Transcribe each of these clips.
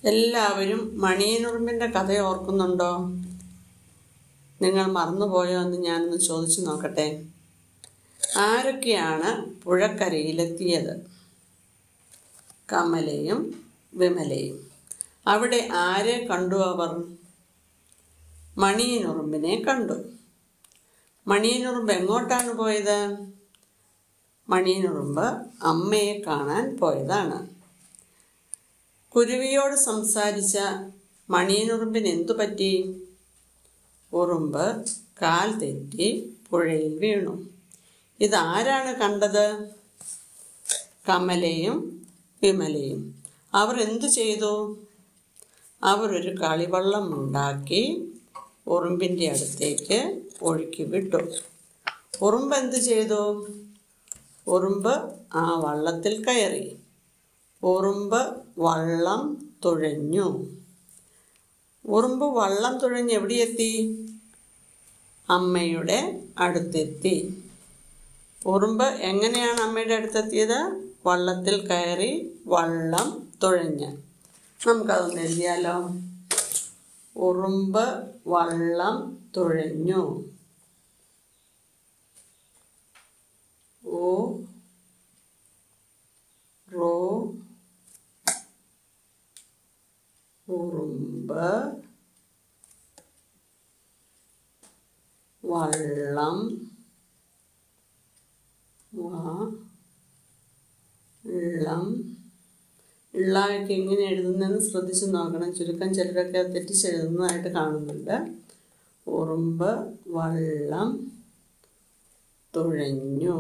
എല്ലാവരും മണിയനുറുമ്പിൻ്റെ കഥ ഓർക്കുന്നുണ്ടോ? നിങ്ങൾ മറന്നുപോയോ എന്ന് ഞാനൊന്ന് ചോദിച്ചു നോക്കട്ടെ. ആരൊക്കെയാണ് പുഴക്കരയിലെത്തിയത്? കമലയും വിമലയും. അവിടെ ആരെ കണ്ടു അവർ? മണിയനുറുമ്പിനെ കണ്ടു. മണിയനുറുമ്പ് എങ്ങോട്ടാണ് പോയത്? മണിയനുറുമ്പ് അമ്മയെ കാണാൻ പോയതാണ്. കുരുവിയോട് സംസാരിച്ച മണിയനുറുമ്പിന് എന്തു പറ്റി? ഉറുമ്പ് കാൽ തെറ്റി പുഴയിൽ വീണു. ഇതാരാണ് കണ്ടത്? കമലയും വിമലയും. അവർ എന്തു ചെയ്തു? അവർ ഒരു കളിവള്ളം ഉണ്ടാക്കി ഉറുമ്പിൻ്റെ അടുത്തേക്ക് ഒഴുക്കി വിട്ടു. ഉറുമ്പ് എന്തു ചെയ്തു? ഉറുമ്പ് ആ വള്ളത്തിൽ കയറി. ഉറുമ്പ് വള്ളം തുഴഞ്ഞു. ഉറുമ്പ് വള്ളം തുഴഞ്ഞ് എവിടെയെത്തി? അമ്മയുടെ അടുത്തെത്തി. ഉറുമ്പ് എങ്ങനെയാണ് അമ്മയുടെ അടുത്തെത്തിയത്? വള്ളത്തിൽ കയറി വള്ളം തുഴഞ്ഞ്. നമുക്കതൊന്ന് എഴുതിയാലോ? ഉറുമ്പ് വള്ളം തുഴഞ്ഞു. ഉറുമ്പ് വള്ളം ഇള്ളായൊക്കെ എങ്ങനെ എഴുതുന്നതെന്ന് ശ്രദ്ധിച്ച് നോക്കണം. ചുരുക്കം ചിലരൊക്കെ തെറ്റിച്ചെഴുതുന്നതായിട്ട് കാണുന്നുണ്ട്. ഉറുമ്പ് വള്ളം തുഴഞ്ഞു.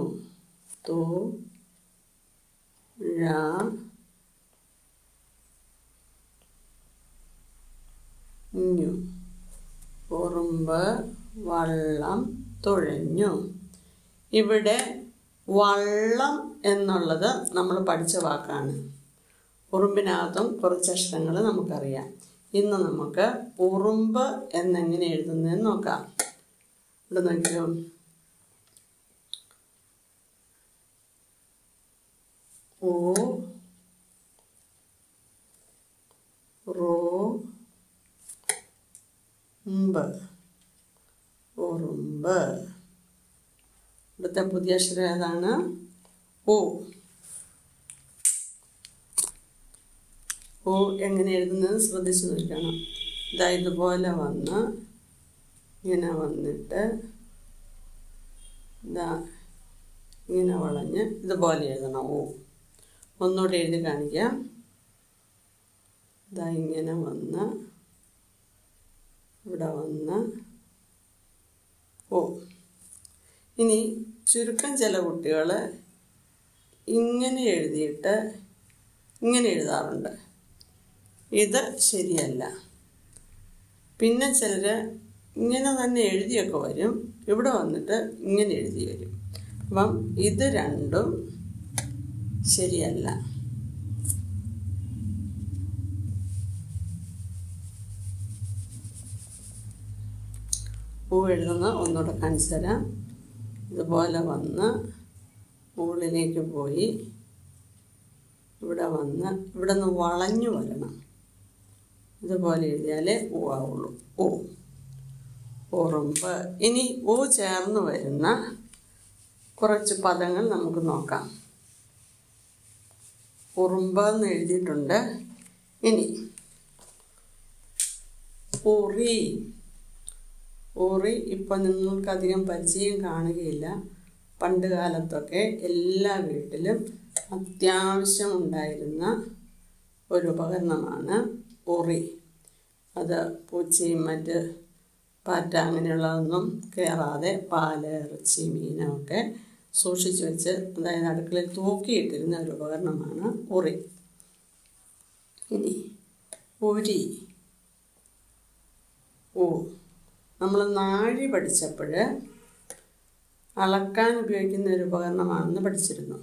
ഉറുമ്പ് വള്ളം തുഴഞ്ഞു. ഇവിടെ വള്ളം എന്നുള്ളത് നമ്മൾ പഠിച്ച വാക്കാണ്. ഉറുമ്പിനകത്തും കുറച്ച് അക്ഷരങ്ങൾ നമുക്കറിയാം. ഇന്ന് നമുക്ക് ഉറുമ്പ് എന്നെങ്ങനെ എഴുതുന്നതെന്ന് നോക്കാം. ഇവിടെ നോക്കിയോ? ഉറുമ്പ്. ഇവിടുത്തെ പുതിയ അക്ഷരം ഏതാണ്? ഓ. ഓ എങ്ങനെ എഴുതുന്നത് ശ്രദ്ധിച്ചു നോക്കണം. ഇതാ ഇതുപോലെ വന്ന് ഇങ്ങനെ വന്നിട്ട് ഇതാ ഇങ്ങനെ വളഞ്ഞ് ഇതുപോലെ എഴുതണം. ഓ ഒന്നുകൂടെ എഴുതി കാണിക്കാം. ഇതാ ഇങ്ങനെ വന്ന് ഇവിടെ വന്ന് ഓ. ഇനി ചുരുക്കം ചില കുട്ടികൾ ഇങ്ങനെ എഴുതിയിട്ട് ഇങ്ങനെ എഴുതാറുണ്ട്. ഇത് ശരിയല്ല. പിന്നെ ചിലർ ഇങ്ങനെ തന്നെ എഴുതിയൊക്കെ വരും. ഇവിടെ വന്നിട്ട് ഇങ്ങനെ എഴുതി വരും. അപ്പം ഇത് രണ്ടും ശരിയല്ല. പൂ എഴുതുന്ന ഒന്നുകൂടെ കാണിച്ചു തരാം. ഇതുപോലെ വന്ന് മുകളിലേക്ക് പോയി ഇവിടെ വന്ന് ഇവിടെ നിന്ന് വളഞ്ഞു വരണം. ഇതുപോലെ എഴുതിയാലേ ഊ ആവുള്ളൂ. ഓ. ഉറുമ്പ്. ഇനി ഊ ചേർന്ന് വരുന്ന കുറച്ച് പദങ്ങൾ നമുക്ക് നോക്കാം. ഉറുമ്പ് എന്ന് എഴുതിയിട്ടുണ്ട്. ഇനി ഉറി. ഉറി ഇപ്പം നിങ്ങൾക്കധികം പരിചയം കാണുകയില്ല. പണ്ട് കാലത്തൊക്കെ എല്ലാ വീട്ടിലും അത്യാവശ്യം ഉണ്ടായിരുന്ന ഒരു ഉപകരണമാണ് ഉറി. അത് പൂച്ചയും മറ്റ് പാറ്റ അങ്ങനെയുള്ളതൊന്നും കയറാതെ പാല്, ഇറച്ചി, മീനൊക്കെ സൂക്ഷിച്ചു വെച്ച്, അതായത് അടുക്കളയിൽ തൂക്കിയിട്ടിരുന്ന ഒരു ഉപകരണമാണ് ഉറി. ഇനി ഉരി. ഓ. നമ്മൾ നാഴി പഠിച്ചപ്പോൾ അളക്കാൻ ഉപയോഗിക്കുന്ന ഒരു ഉപകരണമാണെന്ന് പഠിച്ചിരുന്നു.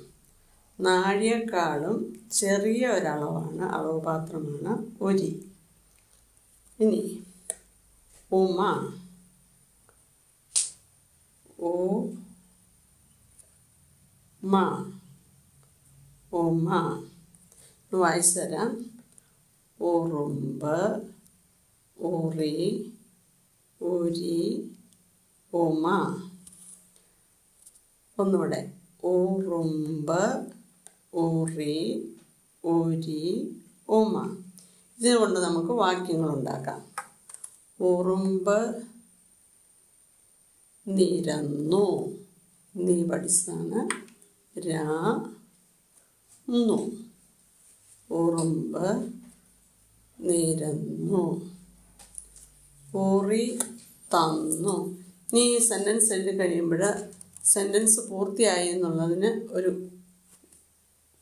നാഴിയേക്കാളും ചെറിയ ഒരളവാണ്, അളവ് പാത്രമാണ് ഉരി. ഇനി ഉമ. ഉമ. വായിച്ചു തരാം. ഉറുമ്പ്, ഉറി, ഉരി, ഉമ. ഒന്നുകൂടെ. ഉറുമ്പ്, ഉറി, ഉരി, ഉമ. ഇതുകൊണ്ട് നമുക്ക് വാക്യങ്ങൾ ഉണ്ടാക്കാം. ഉറുമ്പ് നിരന്നു. നീ പഠിച്ചതാണ്. രാന്നു. ഉറുമ്പ് നിരന്നു. ഉറി തന്നു. നീ ഈ സെൻറ്റൻസ് എഴുതി കഴിയുമ്പോൾ സെൻറ്റൻസ് പൂർത്തിയായി എന്നുള്ളതിന് ഒരു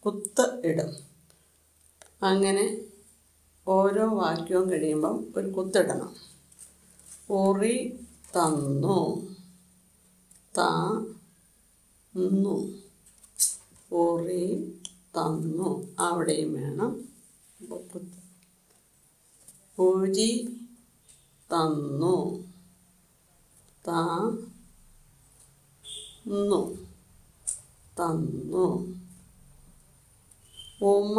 കുത്ത് ഇടും. അങ്ങനെ ഓരോ വാക്യവും കഴിയുമ്പം ഒരു കുത്തിടണം. ഉറി തന്നു. തന്നു. ഉറി തന്നു. അവിടെയും വേണം കുത്ത്. ഉരി തന്നു. തന്നു. തന്നു. ഉമ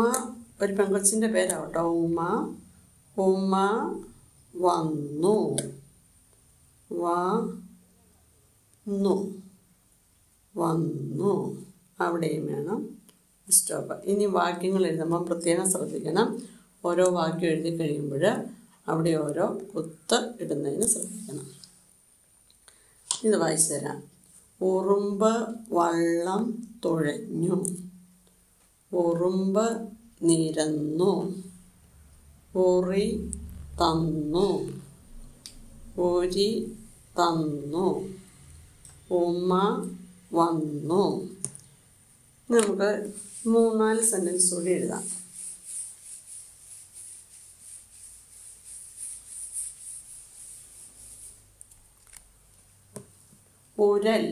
ഒരു പെങ്കൊച്ചിൻ്റെ പേരാവട്ടോ. ഉമ. ഉമ വന്നു. വന്നു. വന്നു. അവിടെയും വേണം സ്റ്റോപ്പ്. ഇനി വാക്യങ്ങൾ എഴുതുമ്പം പ്രത്യേകം ശ്രദ്ധിക്കണം. ഓരോ വാക്യം എഴുതി കഴിയുമ്പോൾ അവിടെ ഓരോ കുത്ത് ഇടുന്നതിന് ശ്രദ്ധിക്കണം. ഇത് വായിച്ചു തരാം. ഉറുമ്പ് വള്ളം തുഴഞ്ഞു. ഉറുമ്പ് നിരന്നു. ഉറി തന്നു. ഉരി തന്നു. ഉമ വന്നു. നമുക്ക് 3-4 സെൻറ്റൻസ് കൂടി എഴുതാം. ഉരൽ.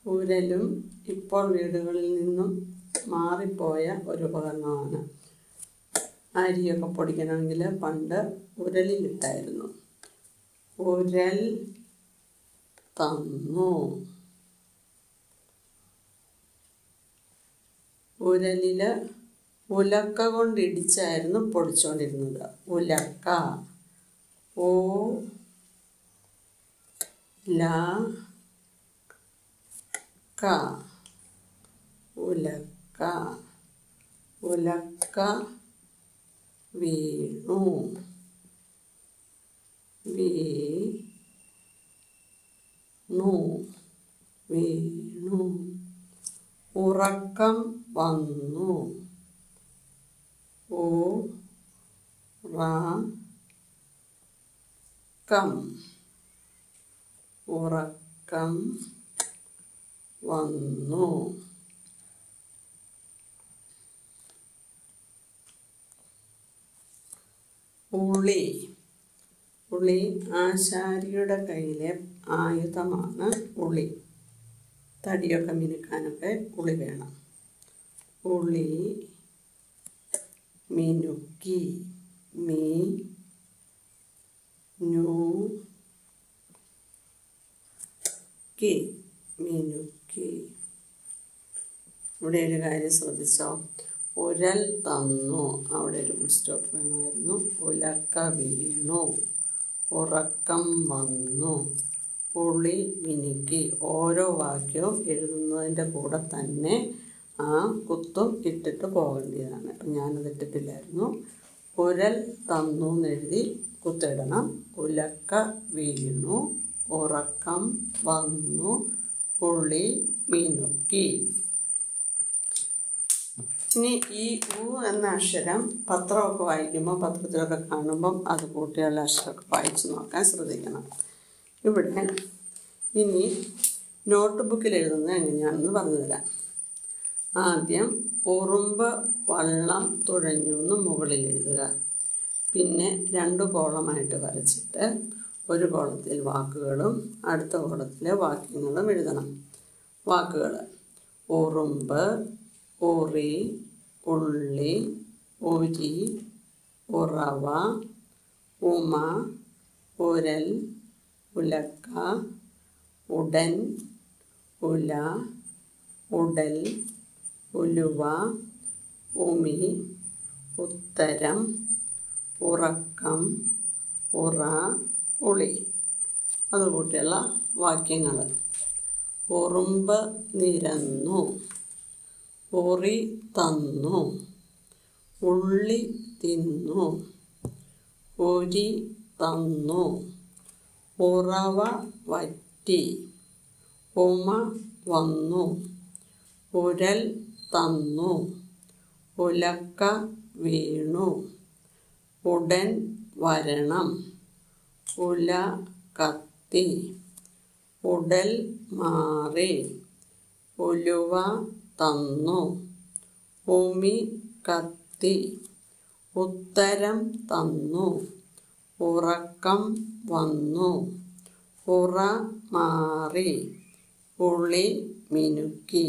ഉരലും ഇപ്പോൾ വീടുകളിൽ നിന്നും മാറിപ്പോയ ഒരു ഉപകരണമാണ്. അരിയൊക്കെ പൊടിക്കണമെങ്കിൽ പണ്ട് ഉരലിലിട്ടായിരുന്നു. ഉരൽ തന്നു. ഉരലിൽ ഉലക്ക കൊണ്ടിടിച്ചായിരുന്നു പൊടിച്ചുകൊണ്ടിരുന്നത്. ഉലക്ക. ഓ ല ക. ഉലക്ക. ഉലക്ക വീണു. വീണു. വീണു. ഉറക്കം വന്നു. ഉറക്കം. ഉറക്കം വന്നു. ഉളി. ഉളി ആശാരിയുടെ കയ്യിലെ ആയുധമാണ് ഉളി. തടിയൊക്കെ മിനുക്കാനൊക്കെ ഉളി വേണം. ഉളി മിനുക്കി. മിനുക്കി. മിനുക്കി. ഇവിടെ ഒരു കാര്യം ശ്രദ്ധിച്ചോ. ഉരൽ തന്നു. അവിടെ ഒരു ഫുൾ സ്റ്റോപ്പ് വേണമായിരുന്നു. ഉലക്ക വീണു. ഉറക്കം വന്നു. ഉളി മിനുക്കി. ഓരോ വാക്യവും എഴുതുന്നതിൻ്റെ കൂടെ തന്നെ ആ കുത്തും ഇട്ടിട്ട് പോകേണ്ടതാണ്. അപ്പം ഞാനത് ഇട്ടിട്ടില്ലായിരുന്നു. ഉരൽ തന്നു എന്നെഴുതി കുത്തിടണം. ഉലക്ക വീണു. ഉറക്കം വന്നു. ഉളി മിനുക്കി. ഇനി ഈ ഉ എന്ന അക്ഷരം പത്രമൊക്കെ വായിക്കുമ്പോൾ, പത്രത്തിലൊക്കെ കാണുമ്പം അത് കൂട്ടിയുള്ള അക്ഷരമൊക്കെ വായിച്ച് നോക്കാൻ ശ്രദ്ധിക്കണം. ഇവിടെ ഇനി നോട്ട് ബുക്കിൽ എഴുതുന്നത് എങ്ങനെയാണെന്ന് പറഞ്ഞു തരാം. ആദ്യം ഉറുമ്പ് വള്ളം തുഴഞ്ഞു എന്ന് മുകളിൽ എഴുതുക. പിന്നെ 2 കോളമായിട്ട് വരച്ചിട്ട് ഒരു കോളത്തിൽ വാക്കുകളും അടുത്ത കോളത്തിൽ വാക്യങ്ങളും എഴുതണം. വാക്കുകൾ: ഉറുമ്പ്, ഉറി, ഉള്ളി, ഉരി, ഉറവ, ഉമ, ഉരൽ, ഉലക്ക, ഉടൻ, ഉല, ഉടൽ, ഉലുവ, ഉമി, ഉത്തരം, ഉറക്കം, ഉറ, ഉളി. അതുകൂട്ടിയുള്ള വാക്യങ്ങൾ. ഉറുമ്പ് നിരന്നു, ഉറി തന്നു, ഉള്ളി തിന്നു, ഉരി തന്നു, ഉറവ വറ്റി, ഉമ വന്നു, ഉരൽ തന്നു, ഉലക്ക വീണു, ഉടൻ വരണം, ഉല കത്തി, ഉടൽ മാറി, ഉലുവ തന്നു, ഉമി കത്തി, ഉത്തരം തന്നു, ഉറക്കം വന്നു, ഉറ മാറി, ഉളി മിനുക്കി.